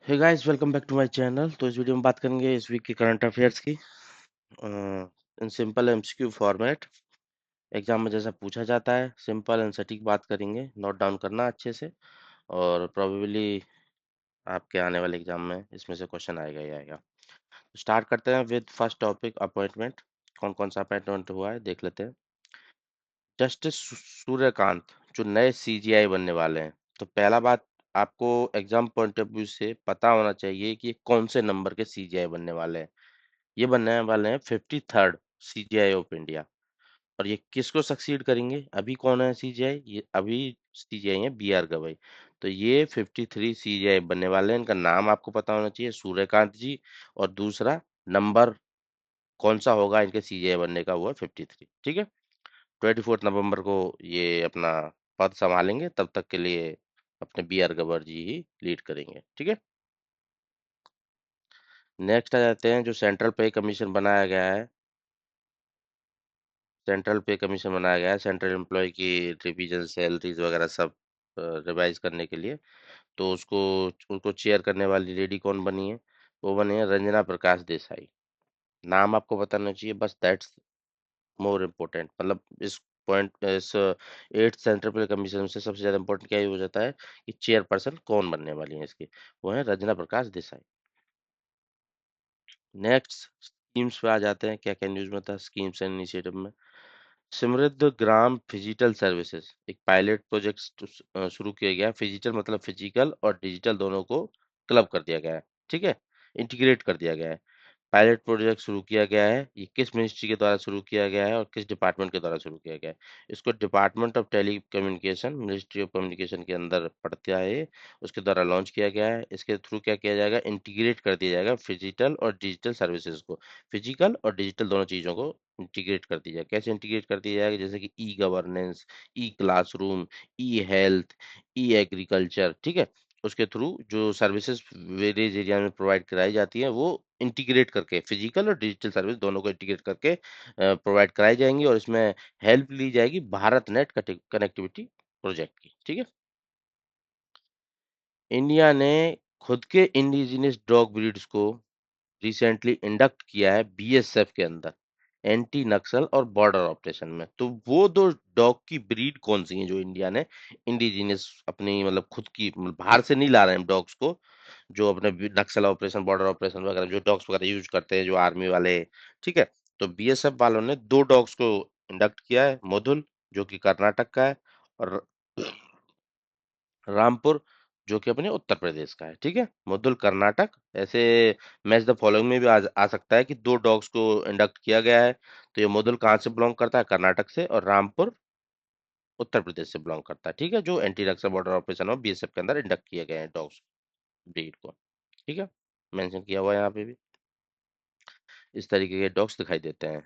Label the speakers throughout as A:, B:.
A: Hey guys, welcome back to my channel. तो इस video में बात करेंगे इस वीक के करंट अफेयर्स की in simple MCQ format. Exam में जैसा पूछा जाता है, सिंपल एंड सटीक बात करेंगे। नोट डाउन करना अच्छे से, और प्रोबेबली आपके आने वाले एग्जाम में इसमें से क्वेश्चन आएगा ही आएगा। स्टार्ट करते हैं विद फर्स्ट टॉपिक, अपॉइंटमेंट। कौन कौन सा अपॉइंटमेंट हुआ है देख लेते हैं। जस्टिस सूर्यकांत जो नए सीजीआई बनने वाले हैं, तो पहला बात, आपको एग्जाम पॉइंट ऑफ व्यू से पता होना चाहिए कि ये कौन से नंबर के सीजीआई बनने वाले हैं। ये बनने वाले हैं 53rd सीजीआई ऑफ इंडिया। और ये किसको सक्सीड करेंगे? अभी कौन है सीजीआई? ये अभी सीजीआई है बी आर गवई। तो ये 53 सीजीआई बनने वाले हैं। इनका नाम आपको पता होना चाहिए, सूर्यकांत जी। और दूसरा नंबर कौन सा होगा इनके सीजीआई बनने का, वो है 53। ठीक है। 24 नवंबर को ये अपना पद संभालेंगे, तब तक के लिए अपने B are Gavar ji he lead करेंगे। ठीक है। नेक्स्ट आ जाते हैं, जो सेंट्रल पे कमीशन बनाया गया है। सेंट्रल पे कमीशन बनाया गया है सेंट्रल एम्प्लॉय की रिवीजन, सैलरीज वगैरह सब रिवाइज करने के लिए। तो उसको उसको चेयर करने वाली लेडी कौन बनी है? वो बनी है रंजना प्रकाश देसाई। नाम आपको बताना चाहिए बस, दैट्स मोर इम्पोर्टेंट। मतलब इस पॉइंट, इस 8th सेंट्रल पे कमीशन से सबसे ज्यादा इम्पोर्टेंट क्या हो जाता है कि चेयरपर्सन कौन बनने वाली है इसकी। वो है रंजना प्रकाश देसाई। नेक्स्ट स्कीम्स पे आ जाते हैं, क्या क्या न्यूज में था स्कीम्स एंड इनिशिएटिव में। समृद्ध ग्राम फिजिटल सर्विसेज, एक पायलट प्रोजेक्ट शुरू किया गया है। फिजिटल मतलब फिजिकल और डिजिटल दोनों को क्लब कर दिया गया है। ठीक है, इंटीग्रेट कर दिया गया है। पायलट प्रोजेक्ट शुरू किया गया है। ये किस मिनिस्ट्री के द्वारा शुरू किया गया है और किस डिपार्टमेंट के द्वारा शुरू किया गया है? इसको department of telecommunication, ministry of communication के अंदर पड़ता है ये। उसके द्वारा लॉन्च किया गया है। इसके थ्रू क्या किया जाएगा? इंटीग्रेट कर दिया जाएगा फिजिटल और डिजिटल सर्विसेज को। फिजिकल और डिजिटल दोनों चीज़ों को इंटीग्रेट कर दी जाए। कैसे इंटीग्रेट कर दिया जाएगा? जैसे कि ई गवर्नेंस, ई क्लासरूम, ई हेल्थ, ई एग्रीकल्चर। ठीक है। उसके थ्रू जो सर्विसेज वेरियस एरिया में प्रोवाइड कराई जाती है, वो इंटीग्रेट करके फिजिकल और डिजिटल सर्विस दोनों को इंटीग्रेट करके प्रोवाइड कराई जाएंगी। और इसमें हेल्प ली जाएगी भारत नेट कनेक्टिविटी प्रोजेक्ट की। ठीक है। इंडिया ने खुद के इंडिजिनियस डॉग ब्रीड्स को रिसेंटली इंडक्ट किया है बीएसएफ के अंदर, एंटी नक्सल और बॉर्डर ऑपरेशन में। तो वो दो डॉग की ब्रीड कौन सी है जो इंडिया ने इंडिजिनियस अपनी, मतलब खुद की, मतलब बाहर से नहीं ला रहे हैं डॉग्स को, जो अपने नक्सल ऑपरेशन, बॉर्डर ऑपरेशन वगैरह जो डॉग्स वगैरह यूज करते हैं, जो आर्मी वाले। ठीक है। तो बीएसएफ वालों ने दो डॉग्स को इंडक्ट किया है, मुधुल जो कि कर्नाटक का है, और रामपुर जो कि अपने उत्तर प्रदेश का है। ठीक है, मुद्दुल कर्नाटक। ऐसे मैच द फॉलोइंग में भी आ सकता है कि दो डॉग्स को इंडक्ट किया गया है। तो ये मुद्दुल कहाँ से बिलोंग करता है? कर्नाटक से। और रामपुर उत्तर प्रदेश से बिलोंग करता है। ठीक है, जो एंटी नक्सल बॉर्डर ऑपरेशन और बीएसएफ के अंदर इंडक्ट किए गए हैं डॉग्स ब्रीड को। ठीक है, मेंशन किया हुआ है यहाँ पे भी। इस तरीके के डॉग्स दिखाई देते हैं।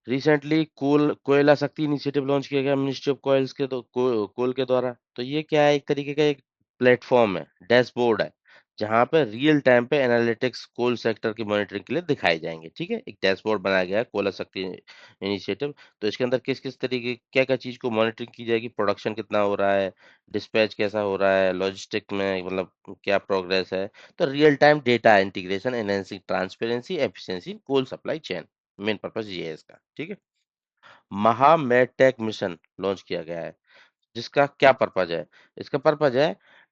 A: रिसेंटली कोयला शक्ति इनिशिएटिव लॉन्च किया गया मिनिस्ट्री ऑफ कोयल्स के, तो कोल के द्वारा। तो ये क्या है? एक तरीके का एक प्लेटफॉर्म है, डैशबोर्ड है, जहां पे रियल टाइम पे एनालिटिक्स कोल सेक्टर की मॉनिटरिंग के लिए दिखाए जाएंगे। ठीक है, एक डैशबोर्ड बनाया गया है कोयला शक्ति इनिशिएटिव। तो इसके अंदर किस किस तरीके, क्या क्या चीज को मॉनिटरिंग की जाएगी? प्रोडक्शन कितना हो रहा है, डिस्पैच कैसा हो रहा है, लॉजिस्टिक में मतलब क्या प्रोग्रेस है। तो real time data integration, enhancing transparency efficiency coal supply chain, main purpose ये है इसका। ठीक है। महा मेडटेक मिशन लॉन्च किया गया है, जिसका क्या पर्पज है? इसका पर्पज है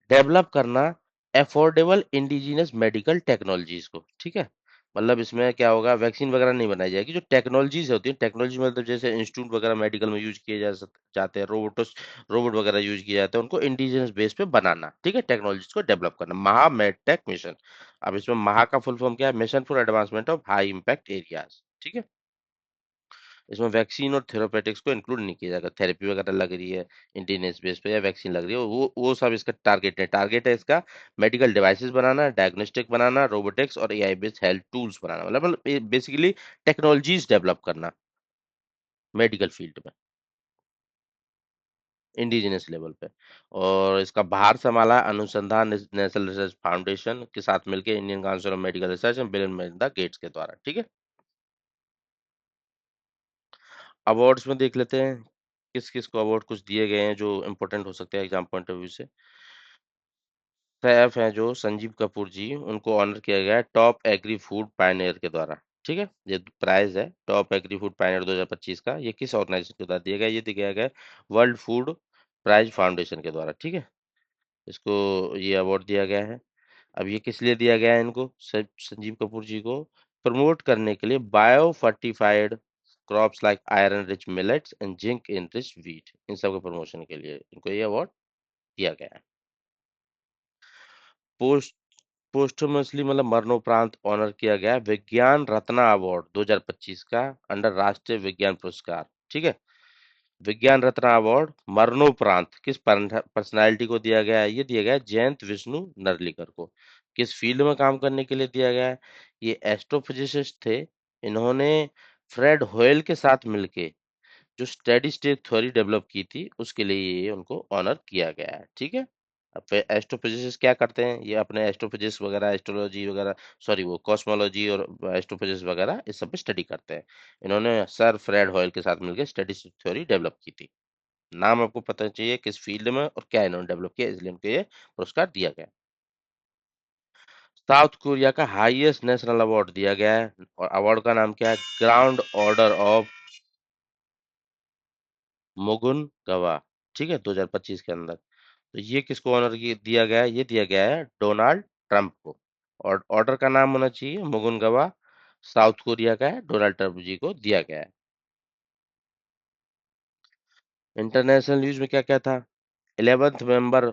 A: डेवलप करना अफोर्डेबल इंडिजिनस मेडिकल टेक्नोलॉजीज को। ठीक है। मतलब इसमें क्या होगा? वैक्सीन वगैरह नहीं बनाई जाएगी। जो टेक्नोलॉजीज होती है, टेक्नोलॉजी मतलब जैसे इंस्टीट्यूट वगैरह मेडिकल में यूज किए जाते हैं, रोबोट वगैरह यूज किए जाते हैं, उनको इंडिजिनस बेस पे बनाना। ठीक है, टेक्नोलॉजीज को डेवलप करना, महा मेडटेक मिशन। अब इसमें महा का फुल फॉर्म क्या है? Mission for advancement of high impact areas. ठीक है। इसमें वैक्सीन और थेरापेटिक्स को इंक्लूड नहीं किया जाएगा। थेरेपी वगैरह लग रही है इंडिजिनस बेस पे, या वैक्सीन लग रही है, वो सब इसका टारगेट है। टारगेट है इसका मेडिकल डिवाइसेस बनाना, डायग्नोस्टिक बनाना, रोबोटिक्स और एआई बेस्ड हेल्थ टूल्स बनाना। मतलब बेसिकली टेक्नोलॉजीज डेवलप करना मेडिकल फील्ड में, इंडिजिनस लेवल पे। और इसका बाहर संभाला अनुसंधान नेशनल रिसर्च फाउंडेशन के साथ मिलकर Indian council of medical research and bill and Melinda Gates के द्वारा। ठीक है। अवार्ड्स में देख लेते हैं किस किस को अवार्ड कुछ दिए गए हैं जो इंपॉर्टेंट हो सकते हैं एग्जाम पॉइंट ऑफ व्यू से। शेफ हैं जो संजीव कपूर जी, उनको ऑनर किया गया है टॉप एग्री फूड पायनियर के द्वारा। ठीक है, ये प्राइज है टॉप एग्री फूड पायनियर 2025 का, ये किस ऑर्गेनाइजेशन के द्वारा दिया गया है? ये दिया गया है वर्ल्ड फूड प्राइज फाउंडेशन के द्वारा। ठीक है, इसको ये अवार्ड दिया गया है। अब ये किस लिए दिया गया है इनको, संजीव कपूर जी को? प्रमोट करने के लिए bio fortified crops like iron rich millets and zinc in rich wheat, इन सब के प्रमोशन के लिए इनको ये अवार्ड दिया गया है। पोस्ट पोस्टमसली मतलब मरणोपरांत ऑनर किया गया है विज्ञान रत्ना अवार्ड 2025 का अंडर राष्ट्रीय विज्ञान पुरस्कार। ठीक है, विज्ञान रत्न अवार्ड मरणोपरांत किस पर्सनालिटी को दिया गया है? ये दिया गया है जयंत विष्णु नर्लिकर को। किस फील्ड में काम करने के लिए दिया गया है? ये एस्ट्रोफिजिसिस्ट थे। इन्होंने फ्रेड होयल के साथ मिलके जो स्टेडी स्टेट थ्योरी डेवलप की थी, उसके लिए ये उनको ऑनर किया गया है। ठीक है, अब एस्ट्रोफिजिसिस्ट क्या करते हैं? ये अपने एस्ट्रोफिजिक्स वगैरह, एस्ट्रोलॉजी वगैरह, सॉरी वो कॉस्मोलॉजी और एस्ट्रोफिजिक्स वगैरह इस सब पे स्टडी करते हैं। इन्होंने सर फ्रेड हॉयल के साथ मिलकर स्टेडी स्टेट थ्योरी डेवलप की थी। नाम आपको पता चाहिए किस फील्ड में और क्या इन्होंने डेवलप किया, इसलिए उनको ये पुरस्कार दिया गया। साउथ कोरिया का हाईएस्ट नेशनल अवार्ड दिया गया है, और अवार्ड का नाम क्या है? ग्राउंड ऑर्डर ऑफ मुगुन गवा। ठीक है, 2025 के अंदर। तो ये किसको ऑनर दिया गया है? ये दिया गया है डोनाल्ड ट्रंप को। और ऑर्डर का नाम होना चाहिए मुगुन गवा, साउथ कोरिया का है, डोनाल्ड ट्रंप जी को दिया गया है। इंटरनेशनल न्यूज में क्या क्या था? 11th मेंबर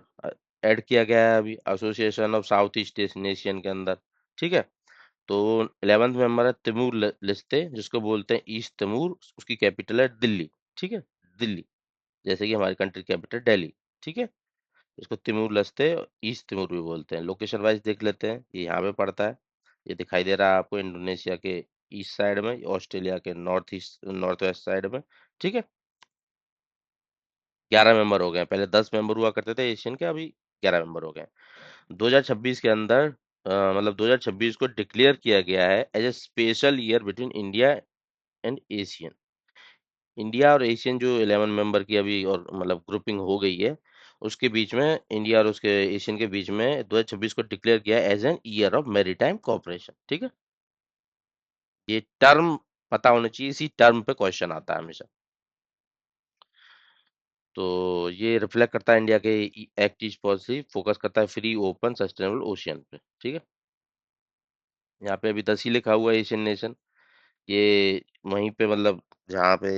A: ऐड किया गया है अभी association of south east Asian के अंदर। ठीक है, तो 11th मेंबर है तिमूर लिस्ते, जिसको बोलते हैं ईस्ट तिमूर, उसकी कैपिटल है दिल्ली। ठीक है, दिल्ली, जैसे कि हमारी कंट्री कैपिटल दिल्ली। ठीक है, इसको तिमूर लस्ते ईस्ट तिमूर भी बोलते हैं। लोकेशन वाइज देख लेते हैं, ये यहाँ पे पड़ता है, ये दिखाई दे रहा है आपको इंडोनेशिया के ईस्ट साइड में, ऑस्ट्रेलिया के north east north west side में। ठीक है, 11 मेंबर हो गए, पहले 10 मेंबर हुआ करते थे एशियन के, अभी 11 मेंबर हो गए। 2026 के अंदर मतलब 2026 को डिक्लेयर किया गया है as a special year between India and ASEAN. India और एशियन जो 11 मेंबर की अभी और मतलब ग्रुपिंग हो गई है, उसके बीच में इंडिया और उसके एशियन के बीच में 2026 को डिक्लेयर किया है as an year of maritime cooperation. ठीक है, ये टर्म पता होना चाहिए, इसी टर्म पे क्वेश्चन आता है हमेशा। तो ये रिफ्लेक्ट करता है इंडिया के एक्ट ईस्ट पॉलिसी, फोकस करता है फ्री ओपन सस्टेनेबल ओशियन पे। ठीक है, यहाँ पे अभी 10 ही लिखा हुआ है एशियन नेशन, ये वहीं पे मतलब जहाँ पे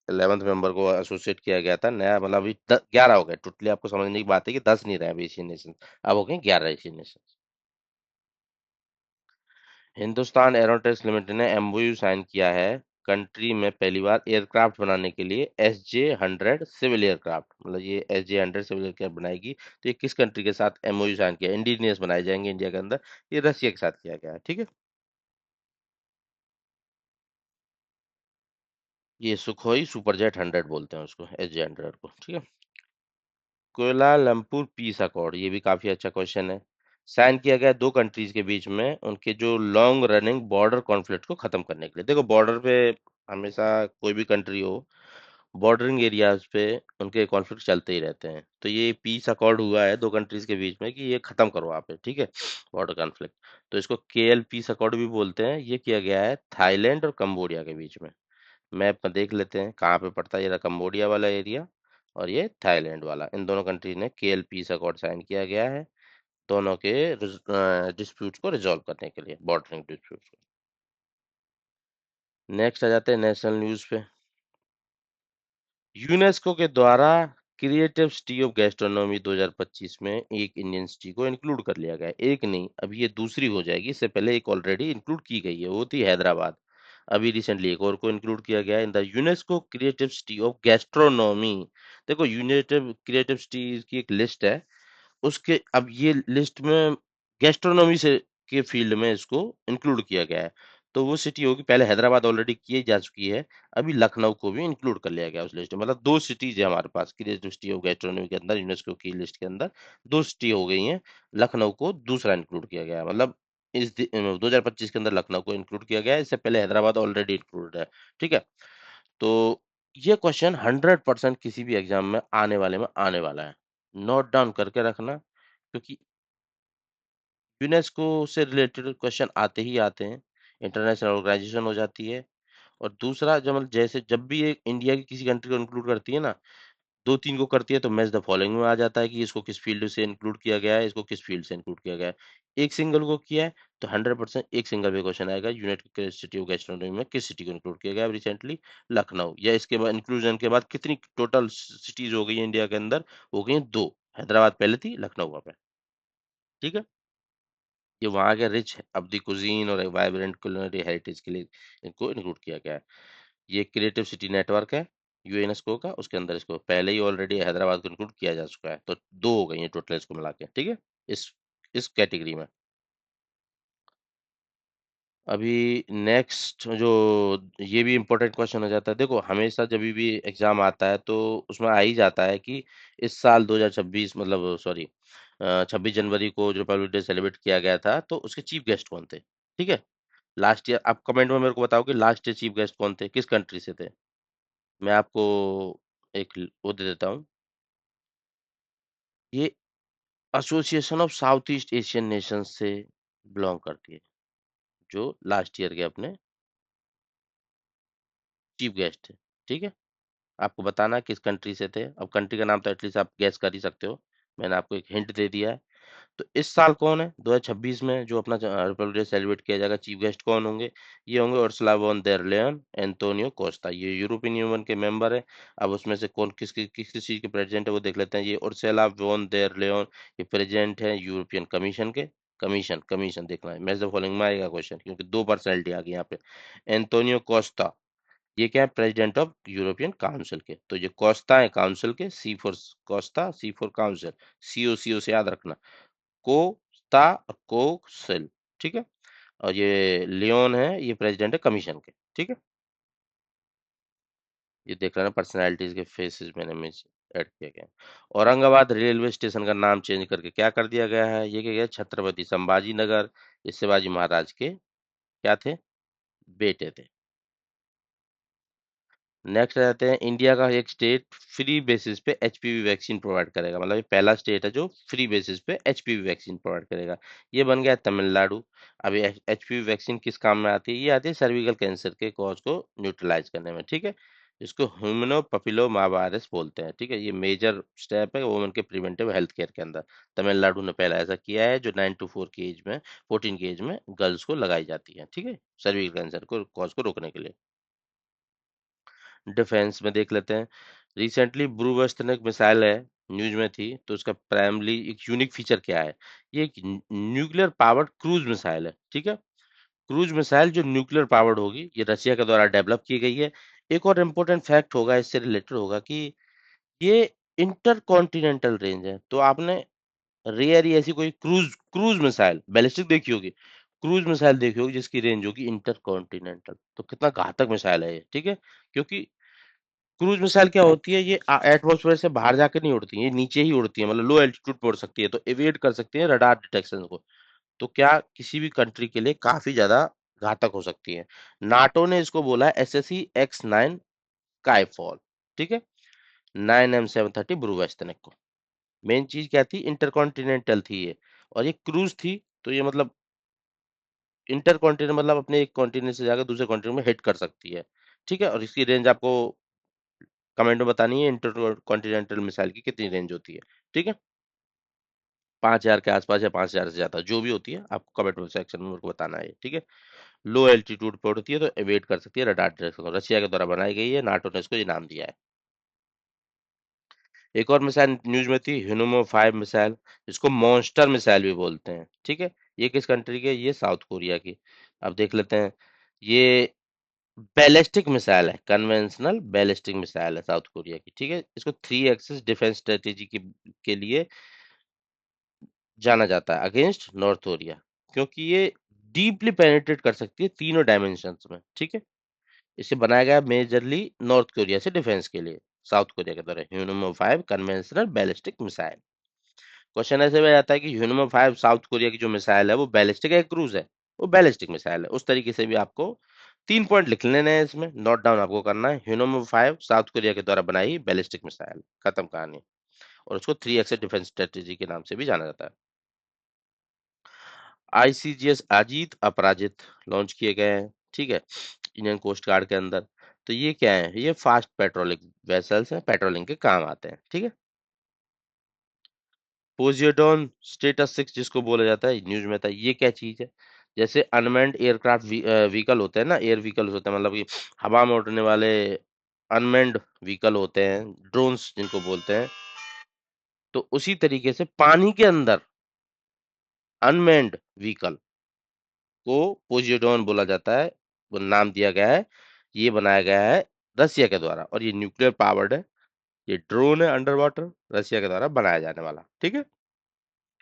A: 11th मेंबर को एसोसिएट किया गया था नया, मतलब अभी 11 हो गए टोटली। आपको समझने की बात है कि 10 नहीं रहे अभी एशियन नेशन, अब हो गए 11 Asian nation. Hindustan aeronautics limited ने एमओयू साइन किया है कंट्री में पहली बार एयरक्राफ्ट बनाने के लिए, SJ-100 सिविल एयरक्राफ्ट, मतलब ये SJ-100 सिविल एयरक्राफ्ट बनाएगी। तो ये किस कंट्री के साथ एमओयू साइन किया? इंडिजिनियस बनाए जाएंगे इंडिया के अंदर, ये रसिया के साथ किया गया है। ठीक है, ये सुखोई सुपरजेट 100 बोलते हैं उसको, SJ-100 को। ठीक है, कोलालमपुर पीस अकॉर्ड, ये भी काफी अच्छा क्वेश्चन है। साइन किया गया दो कंट्रीज के बीच में उनके जो लॉन्ग रनिंग बॉर्डर कॉन्फ्लिक्ट को खत्म करने के लिए। देखो बॉर्डर पे हमेशा कोई भी कंट्री हो, बॉर्डरिंग एरियाज पे उनके कॉन्फ्लिक्ट चलते ही रहते हैं। तो ये पीस अकॉर्ड हुआ है दो कंट्रीज के बीच में कि ये खत्म करो आप, ठीक है, बॉर्डर कॉन्फ्लिक्ट। तो इसको KL पीस अकॉर्ड भी बोलते हैं। ये किया गया है थाईलैंड और कंबोडिया के बीच में। मैप में देख लेते हैं कहाँ पे पड़ता है, ये रहा कंबोडिया वाला एरिया और ये थाईलैंड वाला। इन दोनों कंट्री ने KL पीस अकॉर्ड साइन किया गया है, दोनों के डिस्प्यूट्स को रिजॉल्व करने के लिए, बॉर्डरिंग डिस्प्यूट्स को। नेक्स्ट आ जाते हैं नेशनल न्यूज पे। यूनेस्को के द्वारा क्रिएटिव सिटी ऑफ गैस्ट्रोनॉमी 2025 में एक इंडियन सिटी को इंक्लूड कर लिया गया है। एक नहीं, अभी ये दूसरी हो जाएगी, इससे पहले एक ऑलरेडी इंक्लूड की गई है, वो थी हैदराबाद। अभी रिसेंटली एक और को इंक्लूड किया गया है in the UNESCO creative city of gastronomy. देखो यूनाइटेड क्रिएटिव सिटीज की एक लिस्ट है, उसके अब ये लिस्ट में गैस्ट्रोनॉमी से के फील्ड में इसको इंक्लूड किया गया है। तो वो सिटी होगी, पहले हैदराबाद ऑलरेडी की जा चुकी है, अभी लखनऊ को भी इंक्लूड कर लिया गया उस लिस्ट में। मतलब दो सिटीज है हमारे पास क्रिएटिव सिटी ऑफ गैस्ट्रोनॉमी के अंदर, यूनेस्को की लिस्ट के अंदर दो सिटी हो गई हैं। लखनऊ को दूसरा इंक्लूड किया गया है, मतलब इस 2025 के अंदर लखनऊ को इंक्लूड किया गया है, इससे पहले हैदराबाद ऑलरेडी इंक्लूडेड है। ठीक है, तो ये क्वेश्चन 100% किसी भी एग्जाम में आने वाले में आने वाला है, नोट डाउन करके रखना। क्योंकि यूनेस्को से रिलेटेड क्वेश्चन आते ही आते हैं, इंटरनेशनल ऑर्गेनाइजेशन हो जाती है। और दूसरा जब जैसे जब भी एक इंडिया की किसी कंट्री को इंक्लूड करती है ना, 2-3 को करती है तो मैच द फॉलोइंग में आ जाता है कि इसको किस फील्ड से इंक्लूड किया गया है, इसको किस फील्ड से इंक्लूड किया गया है। एक सिंगल को किया है तो 100% एक सिंगल पे क्वेश्चन आएगा, यूनाइटेड सिटी ऑफ गैस्ट्रोनॉमी में किस सिटी को इंक्लूड किया गया है रिसेंटली, लखनऊ। या इसके बाद इंक्लूजन के बाद कितनी टोटल सिटीज हो गई है इंडिया के अंदर, हो गई हैं 2, हैदराबाद पहले थी, लखनऊ वहाँ पे। ठीक है, ये वहाँ के रिच अब दी कुजीन और वाइब्रेंट कुलिनरी हेरिटेज के लिए इनको इंक्लूड किया गया है। ये क्रिएटिव सिटी नेटवर्क है यूनेस्को का, उसके अंदर इसको पहले ही ऑलरेडी हैदराबाद को इंक्लूड किया जा चुका है, तो 2 हो गई हैं टोटल इसको मिला के। ठीक है, इस इस कैटेगरी में। अभी नेक्स्ट जो, ये भी इम्पोर्टेंट क्वेश्चन हो जाता है, देखो हमेशा जब भी एग्जाम आता है तो उसमें आ ही जाता है कि इस साल 2026 मतलब सॉरी 26 जनवरी को जो रिपब्लिक डे सेलिब्रेट किया गया था तो उसके चीफ गेस्ट कौन थे। ठीक है, लास्ट ईयर आप कमेंट में मेरे को बताओ कि लास्ट ईयर चीफ गेस्ट कौन थे, किस कंट्री से थे। मैं आपको एक वो दे देता हूँ, ये association of south east Asian Nations से बिलोंग करती है, जो लास्ट ईयर के अपने चीफ गेस्ट थे। ठीक है, आपको बताना है किस कंट्री से थे। अब कंट्री का नाम तो एटलीस्ट आप गैस कर ही सकते हो, मैंने आपको एक हिंट दे दिया है। तो इस साल कौन है 2026 में जो अपना रिपब्लिक डे सेलिब्रेट किया जाएगा, चीफ गेस्ट कौन होंगे। ये होंगे Ursula von der Leyen, Antonio Costa, ये यूरोपियन यूनियन के मेंबर है। अब उसमें से कौन किस किस किस चीज के प्रेसिडेंट है वो देख लेते हैं। ये उर्सुला वॉन देर लेयन, ये प्रेसिडेंट है यूरोपियन कमीशन के। कमीशन कमीशन देखना है, मैच द फॉलोइंग में आएगा क्वेश्चन, क्योंकि 2 पर्सनैलिटी आ गई यहाँ पे। एंटोनियो कोस्टा, ये क्या है, प्रेसिडेंट ऑफ यूरोपियन काउंसिल के। तो ये कोस्टा है काउंसिल के, C for Costa, C for council, CO से याद रखना, कोस्टा कोसिल। ठीक है, और ये लियोन है, ये प्रेसिडेंट है कमीशन के। ठीक है, ये देख लेना पर्सनैलिटीज के फेसेस मैंने में ऐड किया गया है। औरंगाबाद रेलवे स्टेशन का नाम चेंज करके क्या कर दिया गया है, ये क्या गया, छत्रपति संभाजी नगर। ये शिवाजी महाराज के क्या थे, बेटे थे। नेक्स्ट रहते हैं, इंडिया का एक स्टेट फ्री बेसिस पे एचपीवी वैक्सीन प्रोवाइड करेगा, मतलब ये पहला स्टेट है जो फ्री बेसिस पे एचपीवी वैक्सीन प्रोवाइड करेगा। ये बन गया तमिलनाडु। अभी एचपीवी वैक्सीन किस काम में आती है, ये आती है सर्विकल कैंसर के कॉज को न्यूट्रलाइज करने में। ठीक है, इसको ह्यूमनो पपिलोमा वायरस बोलते हैं। ठीक है, ये मेजर स्टेप है वुमेन के प्रिवेंटिव हेल्थ केयर के अंदर। तमिलनाडु ने पहला ऐसा किया है जो 9 to 4 की एज में, 14 की एज में गर्ल्स को लगाई जाती है। ठीक है, सर्विकल कैंसर को कॉज को रोकने के लिए। डिफेंस में देख लेते हैं, रिसेंटली ब्रूवस्तनिक मिसाइल है, न्यूज में थी, तो उसका प्राइमरी एक यूनिक फीचर क्या है, ये एक न्यूक्लियर पावर्ड क्रूज मिसाइल है। ठीक है, क्रूज मिसाइल जो न्यूक्लियर पावर्ड होगी, ये रशिया के द्वारा डेवलप की गई है। एक और इम्पोर्टेंट फैक्ट होगा इससे रिलेटेड होगा कि ये इंटर कॉन्टिनेंटल रेंज है। तो आपने रेयर ही ऐसी कोई क्रूज क्रूज मिसाइल बैलिस्टिक देखी होगी, क्रूज मिसाइल देखी होगी जिसकी रेंज होगी इंटर कॉन्टिनेंटल, तो कितना घातक मिसाइल है ये। ठीक है, क्योंकि क्रूज मिसाइल क्या होती है, ये एटमॉस्फेयर से बाहर जाके नहीं उड़ती है, ये नीचे ही उड़ती है, मतलब लो एल्टीट्यूड पे उड़ सकती है, तो एवेड कर सकती है रडार डिटेक्शन को। तो क्या किसी भी कंट्री के लिए काफी ज्यादा घातक हो सकती है। नाटो ने इसको बोला है SSE-X9 स्काईफॉल। ठीक है, 9M730 ब्रूवेस्टनिक को। मेन चीज क्या थी, इंटरकॉन्टिनेंटल थी ये, और ये क्रूज थी। तो ये मतलब इंटर कॉन्टिनेंट मतलब अपने एक कॉन्टिनेंट से जाकर दूसरे कॉन्टिनेंट में हिट कर सकती है। ठीक है, और इसकी रेंज आपको कमेंट में बतानी है, इंटर कॉन्टिनेंटल मिसाइल की कितनी रेंज होती है। ठीक है, 5,000 के आसपास या 5,000 से ज्यादा जो भी होती है, आपको कमेंट में सेक्शन में मेरे को बताना है। ठीक है, लो एल्टीट्यूड पर होती है तो एवेट कर सकती है रडार डिटेक्शन को। रशिया के द्वारा बनाई गई है, नाटो ने इसको ये नाम दिया है। एक और मिसाइल न्यूज में थी, हिनुमो 5 मिसाइल, जिसको मॉन्स्टर मिसाइल भी बोलते हैं। ठीक है, ये किस कंट्री की है, ये साउथ कोरिया की। अब देख लेते हैं, ये बैलिस्टिक मिसाइल है, कन्वेंशनल बैलिस्टिक मिसाइल है साउथ कोरिया की। ठीक है, इसको 3 एक्सिस डिफेंस स्ट्रेटेजी के लिए जाना जाता है अगेंस्ट नॉर्थ कोरिया, क्योंकि ये डीपली पेनिट्रेट कर सकती है तीनों डायमेंशंस में। ठीक है, इसे बनाया गया मेजरली नॉर्थ कोरिया से डिफेंस के लिए, साउथ कोरिया के द्वारा ह्यूनमो 5 कन्वेंशनल बैलिस्टिक मिसाइल। क्वेश्चन ऐसे में आता है कि ह्यूनमो 5 साउथ कोरिया की जो मिसाइल है वो बैलिस्टिक है, क्रूज है, वो बैलिस्टिक मिसाइल है। उस तरीके से भी आपको 3 पॉइंट लिख लेने हैं, इसमें नोट डाउन आपको करना है। ह्यूनमो 5 साउथ कोरिया के द्वारा बनाई बैलिस्टिक मिसाइल, खत्म कहानी। और उसको 3 एक्सिस डिफेंस स्ट्रेटेजी के नाम से भी जाना जाता है। आईसीजीएस अजीत अपराजित लॉन्च किए गए हैं, ठीक है, इंडियन कोस्ट गार्ड के अंदर। तो ये क्या है, ये फास्ट पेट्रोलिंग वेसल्स हैं, पेट्रोलिंग के काम आते हैं, ठीक है। पोजिडोन स्टेटस 6 जिसको बोला जाता है, न्यूज में था, ये क्या चीज है? जैसे अनमैन्ड एयरक्राफ्ट व्हीकल होते हैं ना, एयर व्हीकल होते हैं, मतलब कि हवा में उड़ने वाले अनमैन्ड व्हीकल होते हैं, ड्रोन्स जिनको बोलते हैं। तो उसी तरीके से पानी के अंदर अनमैन्ड व्हीकल को पोजिडोन बोला जाता है, वो नाम दिया गया है। ये बनाया गया है रसिया के द्वारा, और ये न्यूक्लियर पावर्ड है। ये ड्रोन है अंडर वाटर, रसिया के द्वारा बनाया जाने वाला, ठीक है।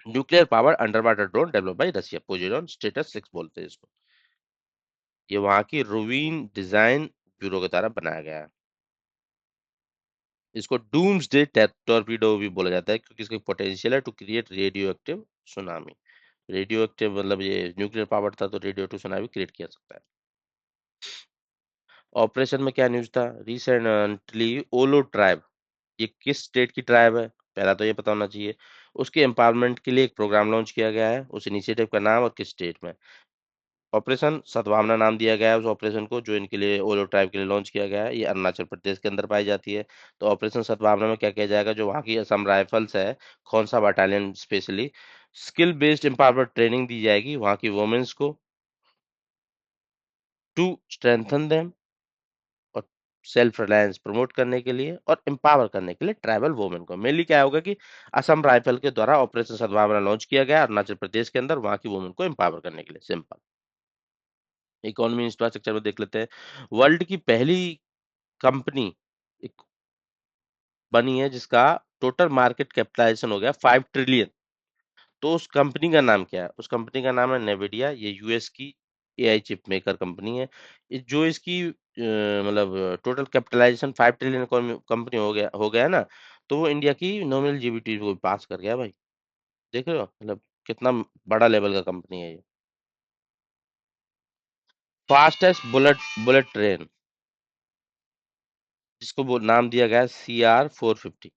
A: Nuclear power under water drone develop by Russia, Poseidon status 6 बोलते हैं इसको। ये वहां की रूवीन डिजाइन ब्यूरो के द्वारा बनाया गया है। इसको डूम्सडे टॉर्पीडो भी बोला जाता है, क्योंकि इसका पोटेंशियल है to create radioactive tsunami. Radioactive मतलब ये न्यूक्लियर पावर था, तो रेडियो एक्टिव सुनामी क्रिएट किया सकता है। ऑपरेशन में क्या न्यूज था रिसेंटली? ओलो ट्राइब, ये किस स्टेट की ट्राइब है, पहला तो ये पता होना चाहिए। उसके एम्पावरमेंट के लिए एक प्रोग्राम लॉन्च किया गया है, उस इनिशिएटिव का नाम और किस स्टेट में। ऑपरेशन सद्भावना नाम दिया गया है उस ऑपरेशन को, जो इनके लिए ओलो ट्राइब के लिए लॉन्च किया गया है। ये अरुणाचल प्रदेश के अंदर पाई जाती है। तो ऑपरेशन सद्भावना में क्या किया जाएगा, जो वहाँ की असम राइफल्स है, Khonsa battalion specially, skill based empowerment training दी जाएगी वहाँ की वुमेन्स को, टू स्ट्रेंथन देम, और सेल्फ रिलायंस प्रमोट करने के लिए और एम्पावर करने के लिए ट्राइबल वुमेन को। मेनली क्या होगा कि असम राइफल के द्वारा ऑपरेशन सद्भावना लॉन्च किया गया अरुणाचल प्रदेश के अंदर, वहाँ की वुमेन को एम्पावर करने के लिए, सिंपल। इकोनॉमी इंफ्रास्ट्रक्चर में देख लेते हैं। वर्ल्ड की पहली कंपनी एक बनी है जिसका टोटल मार्केट कैपिटलाइजेशन हो गया 5 ट्रिलियन। तो उस कंपनी का नाम क्या है? उस कंपनी का नाम है नेविडिया। ये यूएस की एआई चिप मेकर कंपनी है। जो इसकी मतलब टोटल कैपिटलाइजेशन 5 ट्रिलियन कंपनी हो गया है ना, तो वो इंडिया की नॉमिनल जीडीपी को भी पास कर गया भाई। देख रहे हो मतलब कितना बड़ा लेवल का कंपनी है ये। फास्टेस्ट बुलेट बुलेट ट्रेन, जिसको वो नाम दिया गया है CR 450,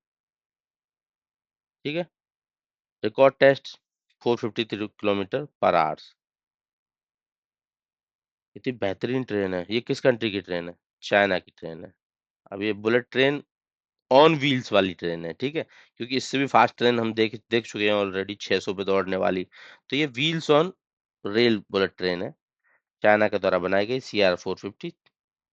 A: ठीक है। Record test 453 kilometre per hours. इतनी बेहतरीन ट्रेन है। ये किस कंट्री की ट्रेन है? चाइना की ट्रेन है। अब ये बुलेट ट्रेन ऑन व्हील्स वाली ट्रेन है, ठीक है, क्योंकि इससे भी फास्ट ट्रेन हम देख देख चुके हैं ऑलरेडी, 600 पे दौड़ने वाली। तो ये wheels on rail bullet train है, चाइना के द्वारा बनाई गई CR 450,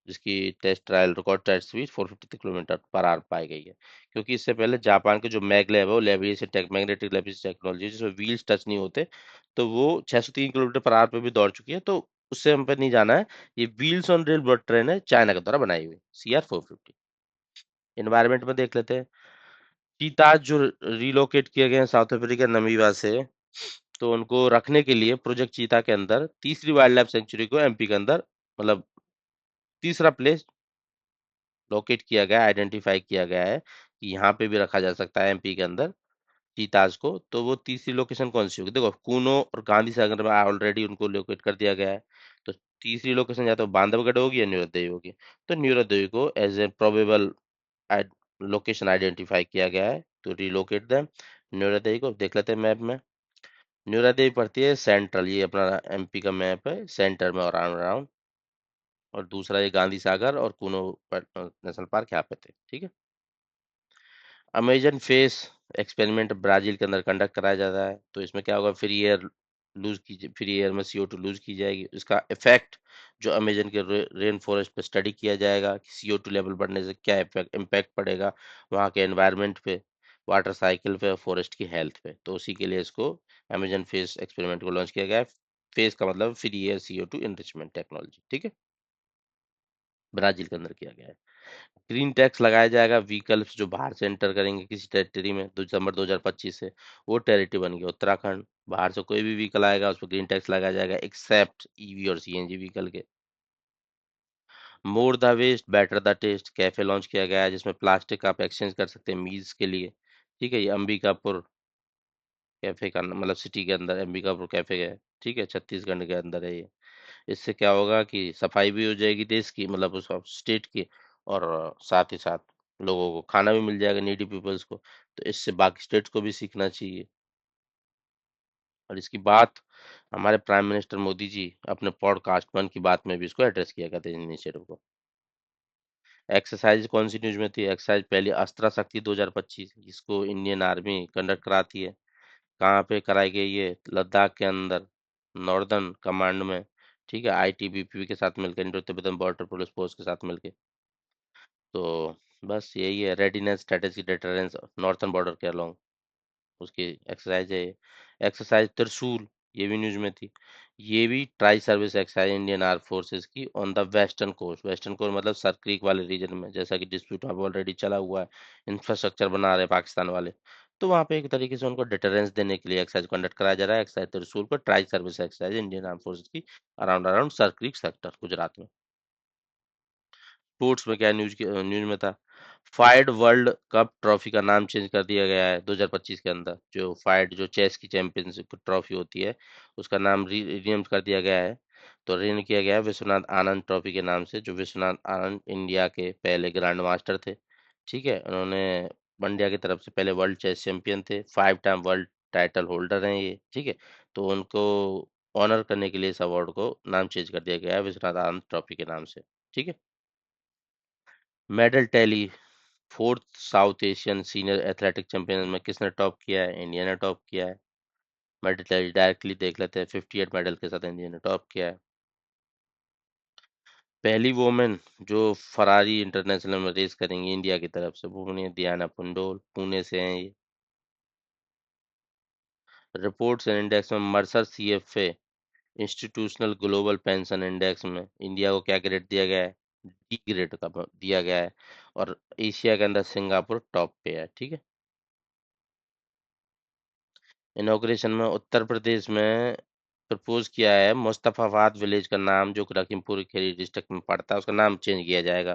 A: जिसकी test trial record test speed 453 kilometre per hour पाई गई है। क्योंकि इससे पहले जापान के जो मैगलेव है, वो लेविएशन मैग्नेटिक लेविएशन टेक्नोलॉजी, जिसमें व्हील्स टच नहीं होते, तो वो 603 किलोमीटर पर आवर पे भी दौड़ चुकी है। तो उससे हम पे नहीं जाना है। ये wheels on rail bullet train है, चाइना के द्वारा बनाई हुई CR 450। एनवायरमेंट में देख लेते हैं। चीताज जो रिलोकेट किए गए हैं साउथ अफ्रीका नमीबा से, तो उनको रखने के लिए प्रोजेक्ट चीता के अंदर तीसरी वाइल्ड लाइफ सेंचुरी को एमपी के अंदर, मतलब तीसरा प्लेस लोकेट किया गया, आइडेंटिफाई किया गया है कि यहाँ पे भी रखा जा सकता है एमपी के अंदर चीताज को। तो वो तीसरी लोकेशन कौन सी होगी? देखो, कूनो और गांधी सागर में ऑलरेडी उनको लोकेट कर दिया गया है। तो तीसरी लोकेशन या तो बांधवगढ़ होगी या न्यूरोदय होगी। तो न्यूरोदय को as a probable location identify किया गया है, तो रिलोकेट देम। न्यूरोदय को देख लेते हैं मैप में। न्यूरोदय पड़ती है सेंट्रल, ये अपना एमपी का मैप है, सेंटर में और अराउंड। और दूसरा ये गांधी सागर और कूनो नेशनल पार्क यहाँ पे थे, ठीक है। अमेजन फेस एक्सपेरिमेंट ब्राजील के अंदर कंडक्ट कराया जाता है। तो इसमें क्या होगा, फ्री एयर में CO2 लूज की जाएगी। इसका इफेक्ट जो अमेजन के रेन फॉरेस्ट पे स्टडी किया जाएगा कि CO2 लेवल बढ़ने से क्या इम्पैक्ट पड़ेगा वहाँ के एनवायरनमेंट पे, वाटर साइकिल पे और फॉरेस्ट की हेल्थ पे। तो उसी के लिए इसको अमेजन फेस एक्सपेरिमेंट को लॉन्च किया गया है। फेस का मतलब free air CO2 enrichment technology, ठीक है, ब्राजील के अंदर किया गया है। ग्रीन टैक्स लगाया जाएगा व्हीकल्स जो बाहर से एंटर करेंगे किसी टेरिटरी में, दिसंबर 2025 से। वो टेरिटरी बन गया उत्तराखंड। बाहर से कोई भी व्हीकल आएगा उस पर ग्रीन टैक्स लगाया जाएगा, एक्सेप्ट ईवी और सीएनजी व्हीकल के। More the waste better the taste cafe launch किया गया है, जिसमें प्लास्टिक आप एक्सचेंज कर सकते हैं मील्स के लिए, ठीक है। ये अंबिकापुर कैफे का मतलब सिटी के अंदर अंबिकापुर कैफे है, ठीक है, छत्तीसगढ़ के अंदर है ये। इससे क्या होगा कि सफाई भी हो जाएगी देश की, मतलब उस स्टेट की, और साथ ही साथ लोगों को खाना भी मिल जाएगा, नीडी पीपल्स को। तो इससे बाकी स्टेट्स को भी सीखना चाहिए। और इसकी बात हमारे प्राइम मिनिस्टर मोदी जी अपने पॉडकास्ट मन की बात में भी इसको एड्रेस किया करते हैं इनिशिएटिव को। एक्सरसाइज कौन सी न्यूज में थी? एक्सरसाइज पहली अस्त्रा शक्ति 2025, जिसको इंडियन आर्मी कंडक्ट कराती है। कहाँ पे कराई गई? ये लद्दाख के अंदर, नॉर्दर्न कमांड में। ठीक है, आईटीबीपी के साथ मिलकर, Indo Tibetan border police force के साथ मिलकर। तो बस यही है, readiness strategy deterrence northern border के अलोंग, उसकी एक्सरसाइज है ये। एक्सरसाइज त्रिशूल, ये भी न्यूज में थी। ये भी tri service exercise Indian arm forces की on the western coast. Western coast मतलब सर क्रीक वाले रीजन में, जैसा कि डिस्प्यूट वहाँ ऑलरेडी चला हुआ है, इंफ्रास्ट्रक्चर बना रहे पाकिस्तान वाले। तो वहाँ पे एक तरीके से उनको डिटरेंस देने के लिए एक्सरसाइज कंडक्ट कराया जा रहा है। एक्सरसाइज त्रिशूल को tri service exercise Indian arm forces की around around Sir Creek sector, Gujarat में। स्पोर्ट्स में क्या न्यूज न्यूज में था? फाइड वर्ल्ड कप ट्रॉफी का नाम चेंज कर दिया गया है 2025 के अंदर। जो फाइड, जो चेस की चैंपियनशिप ट्रॉफी होती है, उसका नाम रीनेम कर दिया गया है। तो रीनेम किया गया है विश्वनाथ आनंद ट्रॉफी के नाम से। जो विश्वनाथ आनंद इंडिया के पहले ग्रैंड मास्टर थे। ठीक है, उन्होंने इंडिया की तरफ से पहले वर्ल्ड चेस चैंपियन थे, 5 टाइम वर्ल्ड टाइटल होल्डर हैं ये। ठीक है, तो उनको ऑनर करने के लिए इस अवार्ड को नाम चेंज कर दिया गया है विश्वनाथ आनंद ट्रॉफी के नाम से। ठीक है। Medal tally, fourth south Asian senior athletic champion में किसने टॉप किया है? इंडिया ने टॉप किया है। मेडल टैली डायरेक्टली देख लेते हैं, 58 मेडल के साथ इंडिया ने टॉप किया है। पहली वोमेन जो फरारी इंटरनेशनल में रेस करेंगी इंडिया की तरफ से, वो बनी है दियाना पुंडोल, पुणे से हैं ये। रिपोर्ट्स एंड इंडेक्स में Mercer CFA institutional global pension index में इंडिया को क्या ग्रेड दिया गया है? डी ग्रेड का दिया गया है। और एशिया के अंदर सिंगापुर टॉप पे है। ठीक है। इनॉग्रेशन में उत्तर प्रदेश में प्रपोज किया है, मुस्तफाबाद विलेज का नाम, जो कि लखीमपुर खीरी डिस्ट्रिक्ट में पड़ता है, उसका नाम चेंज किया जाएगा।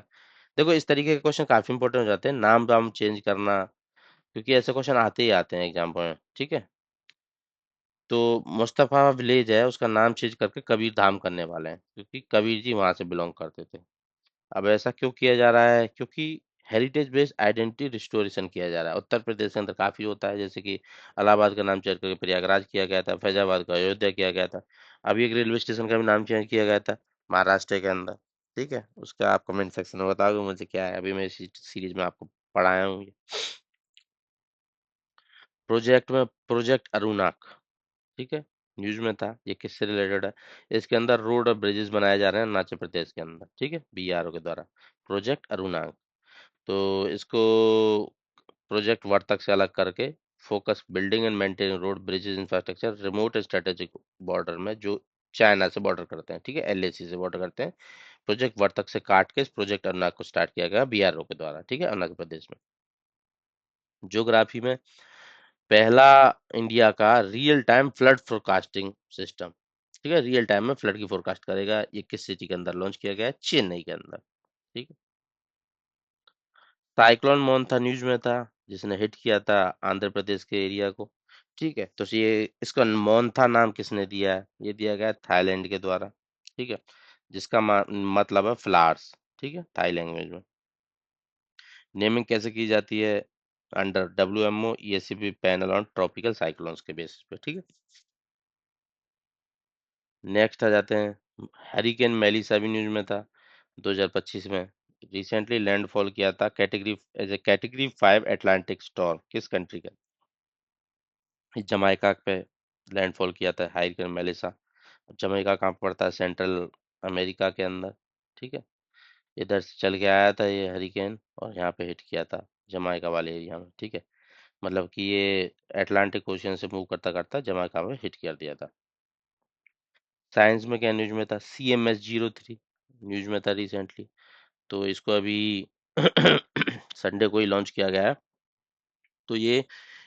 A: देखो, इस तरीके के क्वेश्चन काफी इंपॉर्टेंट हो जाते हैं, नाम वाम चेंज करना, क्योंकि ऐसे क्वेश्चन आते ही आते हैं एग्जाम में। ठीक है, तो मुस्तफा विलेज है, उसका नाम चेंज करके कबीर धाम करने वाले हैं, क्योंकि कबीर जी वहां से बिलोंग करते थे। अब ऐसा क्यों किया जा रहा है? क्योंकि हेरिटेज बेस्ड आइडेंटिटी रिस्टोरेशन किया जा रहा है। उत्तर प्रदेश के अंदर काफी होता है, जैसे कि इलाहाबाद का नाम चेंज करके प्रयागराज किया गया था, फैजाबाद का अयोध्या किया गया था। अभी एक रेलवे स्टेशन का भी नाम चेंज किया गया था महाराष्ट्र के अंदर। ठीक है, उसका आप कमेंट सेक्शन में बताओगे मुझे क्या है, अभी मैं इसी सीरीज में आपको पढ़ाया हूँ ये। प्रोजेक्ट में प्रोजेक्ट अरुणाक, ठीक है, न्यूज में था। ये किससे रिलेटेड है? इसके अंदर रोड और ब्रिजेस बनाए जा रहे हैं अरुणाचल प्रदेश के अंदर। ठीक है, बीआरओ के द्वारा, प्रोजेक्ट अरुणाक। तो इसको प्रोजेक्ट वर्तक से अलग करके focus building and maintaining road bridges infrastructure remote strategic border में, जो चाइना से बॉर्डर करते हैं। ठीक है, एलएसी से बॉर्डर करते हैं। प्रोजेक्ट वर्तक से काट के इस प्रोजेक्ट अरुणाक को स्टार्ट किया गया बीआरओ के द्वारा। ठीक है, अरुणाचल प्रदेश में। ज्योग्राफी में पहला इंडिया का real time flood forecasting system. ठीक है, रियल टाइम में फ्लड की फोरकास्ट करेगा। ये किस सिटी के अंदर लॉन्च किया गया है? चेन्नई के अंदर। ठीक है। साइक्लोन मोंथा न्यूज में था, जिसने हिट किया था आंध्र प्रदेश के एरिया को। ठीक है, तो ये इसका मोंथा नाम किसने दिया है? ये दिया गया है थाईलैंड के द्वारा। ठीक है, जिसका मतलब है फ्लावर्स। ठीक है, थाई लैंग्वेज में। नेमिंग कैसे की जाती है? Under WMO ESCP panel on tropical cyclones के बेसिस पे। ठीक है। नेक्स्ट आ जाते हैं, हरिकेन मेलिसा भी न्यूज में था 2025 में। रिसेंटली लैंडफॉल किया था category as a category 5 Atlantic storm, किस कंट्री का? ये जमाइका पे लैंडफॉल किया था हरिकेन मेलिसा। जमाइका कहाँ पड़ता है? सेंट्रल अमेरिका के अंदर। ठीक है, इधर से चल के आया था ये हरिकेन, और यहाँ पे हिट किया था जमाइका वाले एरिया में। ठीक है, मतलब कि ये अटलांटिक ओशियन से मूव करता करता जमाइका में हिट कर दिया था। साइंस में क्या न्यूज में था? CMS-03 न्यूज में था रिसेंटली। तो इसको अभी संडे को ही लॉन्च किया गया है। तो ये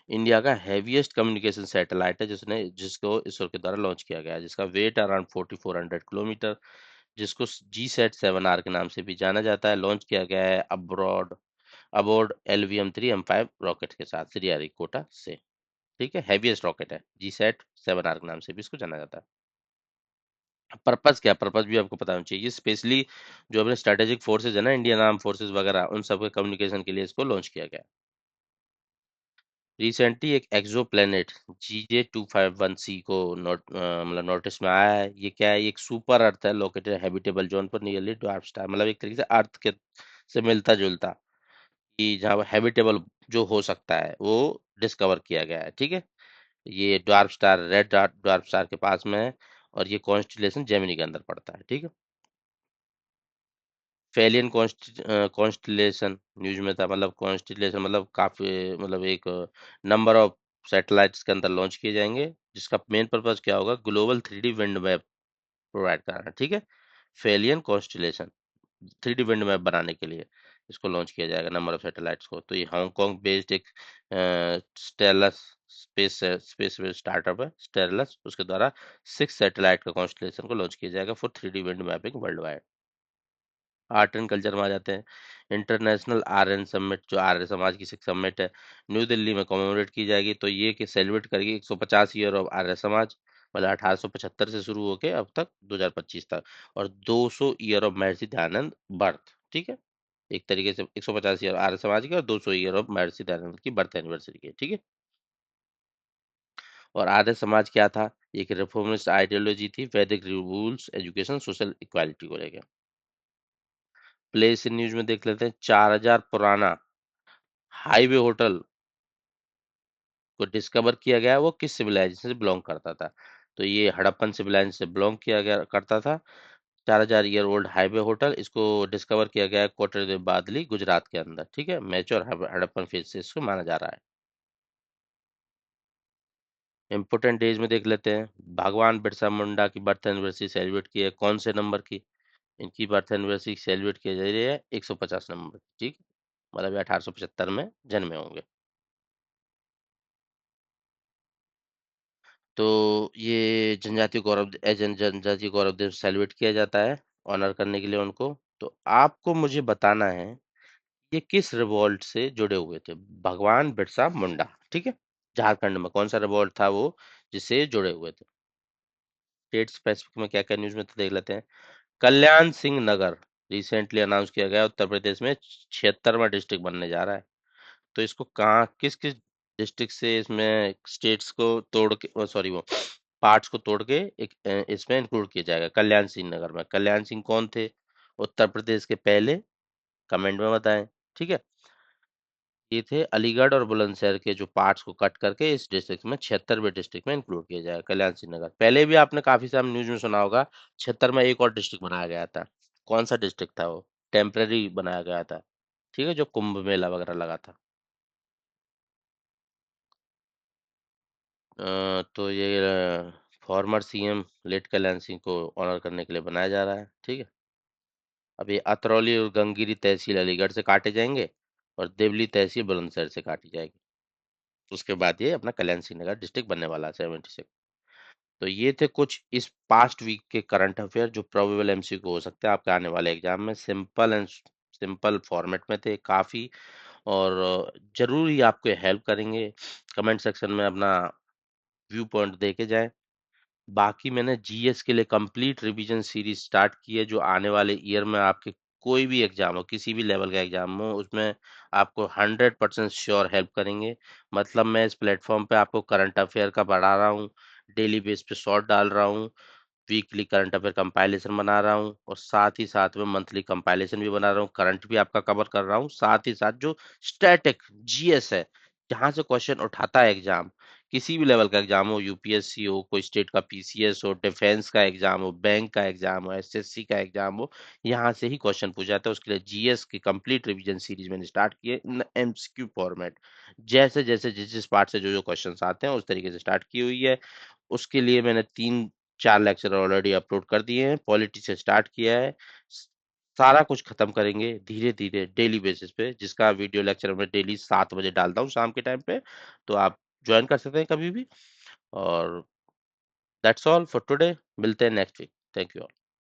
A: इंडिया का हैवीएस्ट कम्युनिकेशन सैटेलाइट है, जिसको इसरो के द्वारा लॉन्च किया गया है, जिसका वेट अराउंड 4400 किलोमीटर, जिसको G-SAT-7R के नाम से भी जाना जाता है। लॉन्च किया गया है abroad abode LVM-3 M5 rocket के साथ श्रीहरिकोटा से। ठीक है, हैवीएस्ट रॉकेट है, G-SAT-7R के नाम से भी इसको जाना जाता है। पर्पस क्या? पर्पस भी आपको पता होना चाहिए। स्पेशली जो अपने स्ट्रेटेजिक फोर्सेज है ना, इंडियन आर्म फोर्सेज वगैरह, उन सब के कम्युनिकेशन के लिए इसको लॉन्च किया गया है। रिसेंटली एक एक्सो प्लेनेट GJ251c को मतलब नोटिस में आया है। ये क्या है, ये एक सुपर अर्थ है लोकेटेड हैबिटेबल जोन पर नियरली ड्वार्फ स्टार, मतलब एक तरीके से अर्थ के से मिलता जुलता, कि जहाँ हैबिटेबल जो हो सकता है वो डिस्कवर किया गया है। ठीक है, ये dwarf star, red dwarf star के पास में है, और ये कॉन्स्टिलेशन जेमिनी के अंदर पड़ता है। ठीक है, फेलियन कॉन्स्टिलेशन न्यूज में था, मतलब कॉन्स्टिलेशन मतलब काफी, मतलब एक नंबर ऑफ सैटेलाइट्स के अंदर लॉन्च किए जाएंगे, जिसका मेन पर्पज क्या होगा, global 3D wind map provide कराना। ठीक है, फेलियन कॉन्स्टिलेशन 3D विंड मैप बनाने के लिए इसको लॉन्च किया जाएगा, नंबर ऑफ सैटेलाइट्स को। तो ये हांगकांग बेस्ड एक स्टेलस स्पेस स्टार्टअप है स्टेरलस, उसके द्वारा 6 सैटेलाइट का कॉन्स्टलेशन को लॉन्च किया जाएगा for 3D wind mapping world wide. Art and culture में आ जाते हैं। इंटरनेशनल आर्यन समिट, जो आर्य समाज की सिख समिट है, न्यू दिल्ली में कमेमोरेट की जाएगी। तो ये कि सेलिब्रेट करेगी 150 ईयर ऑफ आर्य समाज, मतलब 1875 से शुरू होके अब तक 2025 तक, और 200 year of Maharshi Dayanand birth. ठीक है, एक तरीके से 150 ईयर आर्य समाज की और 200 ईयर ऑफ महर्षि दयानंद की बर्थ एनिवर्सरी की। ठीक है, और आर्य समाज क्या था, एक रिफॉर्मिस्ट आइडियोलॉजी थी, वैदिक रूल्स, एजुकेशन, सोशल इक्वालिटी को लेकर। प्लेस इन न्यूज में देख लेते हैं। 4000 पुराना हाईवे होटल को डिस्कवर किया गया है, वो किस सिविलाइजेशन से बिलोंग करता था। तो ये हड़प्पन सिविलाइजेशन से बिलोंग किया गया करता था। 4000 ईयर ओल्ड हाईवे होटल, इसको डिस्कवर किया गया है कोटर बादली, गुजरात के अंदर। ठीक है, मैच्योर हड़प्पन फेज से इसको माना जा रहा है। इंपोर्टेंट डेज में देख लेते हैं। भगवान बिरसा मुंडा की बर्थ एनिवर्सरी सेलिब्रेट की है, कौन से नंबर की, इनकी बर्थ एनिवर्सरी सेलिब्रेट की जा रही है 150 नंबर की। ठीक, मतलब 1875 में जन्मे होंगे। तो ये जनजातीय गौरव जनजातीय गौरव दिवस सेलिब्रेट किया जाता है ऑनर करने के लिए उनको। तो आपको मुझे बताना है ये किस रिवॉल्ट से जुड़े हुए थे, भगवान बिरसा मुंडा। ठीक है, झारखंड में कौन सा रिवॉल्ट था वो जिससे ये जुड़े हुए थे। स्टेट स्पेसिफिक में क्या क्या न्यूज में तो देख लेते हैं। कल्याण सिंह नगर रिसेंटली अनाउंस किया गया, उत्तर प्रदेश में 76वां डिस्ट्रिक्ट बनने जा रहा है। तो इसको कहाँ, किस किस डिस्ट्रिक्ट से इसमें स्टेट्स को तोड़ के, सॉरी वो पार्ट्स को तोड़ के एक इसमें इंक्लूड किया जाएगा। कल्याण सिंह नगर में कल्याण सिंह कौन थे, उत्तर प्रदेश के पहले, कमेंट में बताएं। ठीक है, ये थे अलीगढ़ और बुलंदशहर के जो पार्ट्स को कट करके इस डिस्ट्रिक्ट में 76वें डिस्ट्रिक्ट में इंक्लूड किया जाएगा, कल्याण सिंह नगर। पहले भी आपने काफी सारे न्यूज में सुना होगा, 76 में एक और डिस्ट्रिक्ट बनाया गया था। कौन सा डिस्ट्रिक्ट था वो, टेम्पररी बनाया गया था। ठीक है, जो कुंभ मेला वगैरह लगा था। तो ये farmer CM late Kalyan Singh को ऑनर करने के लिए बनाया जा रहा है। ठीक है, अब ये अतरौली और गंगीरी तहसील अलीगढ़ से काटे जाएंगे, और देवली तहसील बुलंदशहर से काटी जाएगी। उसके बाद ये अपना कल्याण सिंह नगर डिस्ट्रिक्ट बनने वाला है 76। तो ये थे कुछ इस पास्ट वीक के करंट अफेयर जो प्रोबेबल MCQ हो सकते हैं आपके आने वाले एग्जाम में। सिंपल फॉर्मेट में थे काफी, और जरूर ही आपको हेल्प करेंगे। कमेंट सेक्शन में अपना व्यू पॉइंट दे के जाएं। बाकी मैंने GS के लिए कंप्लीट रिवीजन सीरीज स्टार्ट की है, जो आने वाले ईयर में आपके कोई भी एग्जाम हो, किसी भी लेवल का एग्जाम हो, उसमें आपको 100% श्योर हेल्प करेंगे। मतलब मैं इस प्लेटफॉर्म पे आपको करंट अफेयर का पढ़ा रहा हूँ, डेली बेस पे शॉर्ट डाल रहा हूँ, वीकली करंट अफेयर कंपाइलेशन बना रहा हूँ, और साथ ही साथ में मंथली कंपाइलेशन भी बना रहा हूँ, करंट भी आपका कवर कर रहा हूँ। साथ ही साथ जो स्टैटिक GS है, जहां से क्वेश्चन उठाता है एग्जाम, किसी भी लेवल का एग्जाम हो, UPSC हो, कोई स्टेट का PCS हो, डिफेंस का एग्जाम हो, बैंक का एग्जाम हो, SSC का एग्जाम हो, यहाँ से ही क्वेश्चन पूछा जाता है। उसके लिए GS की कंप्लीट रिवीजन सीरीज मैंने स्टार्ट की है इन MCQ फॉर्मेट। जैसे जैसे जिस जिस पार्ट से जो जो क्वेश्चन आते हैं उस तरीके से स्टार्ट की हुई है। उसके लिए मैंने 3-4 लेक्चर ऑलरेडी अपलोड कर दिए हैं, पॉलिटी से स्टार्ट किया है। सारा कुछ खत्म करेंगे धीरे धीरे डेली बेसिस पे, जिसका वीडियो लेक्चर मैं डेली 7 बजे डालता हूँ शाम के टाइम पे। तो आप ज्वाइन कर सकते हैं कभी भी। और दैट्स ऑल फॉर टुडे, मिलते हैं नेक्स्ट वीक। Thank you.